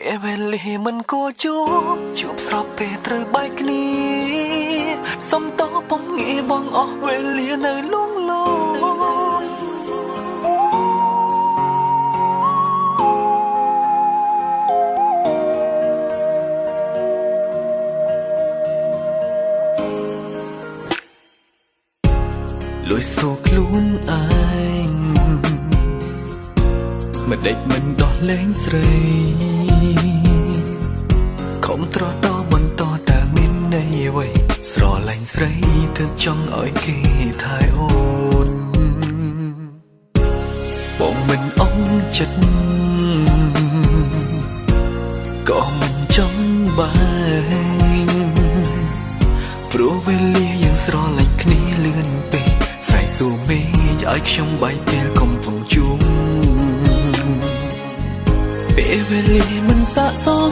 ពេលវេលាមិនគួរជួបស្របពេលត្រូវបែកគ្នាសុំតោពុំងាយបងអស់វេលានៅលួងលោលួយសួរខ្លួនឯងមិនដេចមិនដោះលែងស្រីខំត្រតបន្តតើមានន័យអ្វីស្រឡាញ់ស្រីទើបចង់ឲ្យគេថែអូនបងមិនអន់ចិត្តក៏មិនចង់បែងព្រោះវេលាយើងស្រឡាញ់គ្នាលឿនពេកស្រ័យសួរមេឃឲ្យខ្ញុំបែកពេលកំពុងជួបពេលវេលាមិនស័ក្តិសម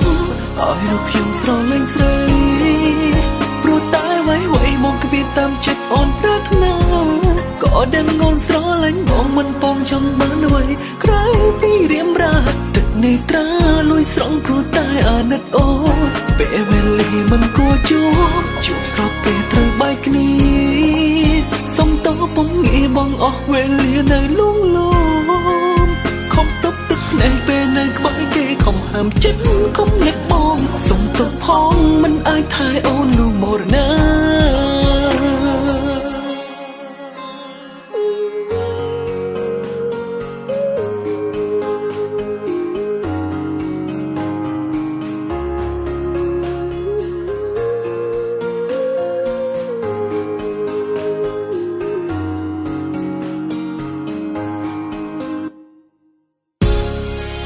ឲ្យរូបខ្ញុំស្រឡាញ់ស្រីព្រោះតែអ្វីៗមកគិតតាមចិត្តអូនប្រាថ្នាក៏ដឹងអូនស្រឡាញ់បងមិនបងចង់បានអ្វីក្រៅពីរៀមរាទឹកនេត្រាលួយស្រង់ព្រោះតែអាណិតអូនពេលវេលាមិនគួរជួបស្របពេលត្រូវបែកគ្នាសុំតោពុំងាយបងអស់វេលានៅលួងលោមខំទប់ទឹកភ្នែកពេលនៅក្បែរគេខំហាមចិត្តខំនឹកបងសុំទប់ផងមិនអាចថែអូនលូមរណា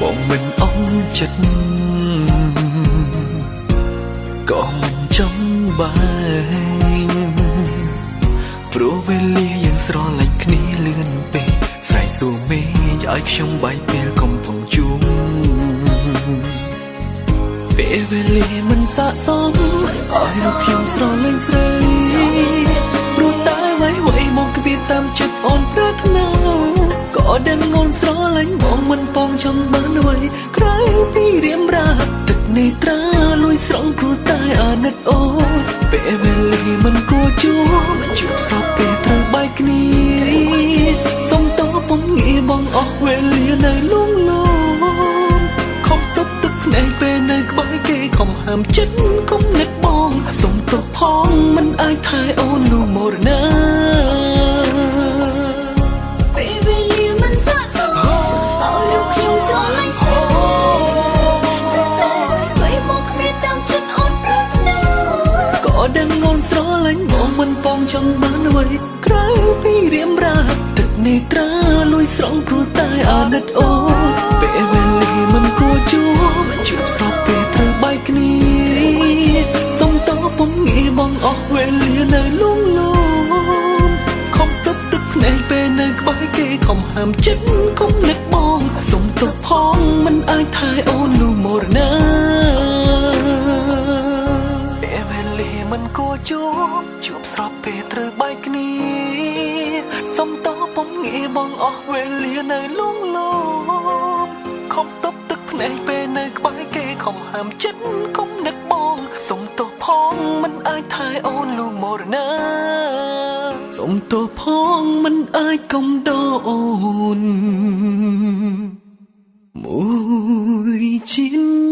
បងមិនអន់ចិត្តក៏មិនចង់បែងព្រោះវេលាយើងស្រឡាញ់គ្នាលឿនពេកស្រ័យសួរមេឃឲ្យខ្ញុំបែកពេលកំពុងជួបពេលវេលាមិនស័ក្តិសមឲ្យរូបខ្ញុំស្រឡាញ់ស្រីព្រោះតែអ្វីៗមកគិតតាមចិត្តអូនប្រាថ្នាក៏ដឹងអូនស្រឡាញ់បងមិនបងចង់បានអ្វីក្រៅពីរៀមរាទឹកនេត្រាលួយស្រង់ព្រោះតែអាណិតអូនពេលវេលាមិនគួរជួបស្របពេលត្រូវបែកគ្នាសុំតោពុំងាយបងអស់វេលានៅលួងលោមខំទប់ទឹកភ្នែកពេលនៅក្បែរគេខំហាមចិត្តខំនឹកបងសុំទប់ផងមិនអាចថែអូនលូមរណាដឹងអូនស្រឡាញ់បងមិនបងចង់បានអ្វីក្រៅពីរៀមរាទឹកនេត្រាលួយស្រង់ព្រោះតែអាណិតអូនពេលវេលាមិនគួរជួបស្របពេលត្រូវបែកគ្នាសុំតោពុំងាយបងអស់វេលានៅលួងលោមខំទប់ទឹកភ្នែកពេលនៅក្បែរគេខំហាមចិត្តខំនឹកបងសុំទប់ផងមិនអាចថែអូនលូមរណាមិនគួរជួបស្របពេលត្រូវបែកគ្នាសុំតោពុំងាយបងអស់វេលានៅលួងលោមខំទប់ទឹកភ្នែកពេលនៅក្បែរគេខំហាមចិត្តខំនឹកបងសុំតោផងមិនអាចថែអូនលូមរណាសុំតោផងមិនអាចកំដរអូនមួយชิ้น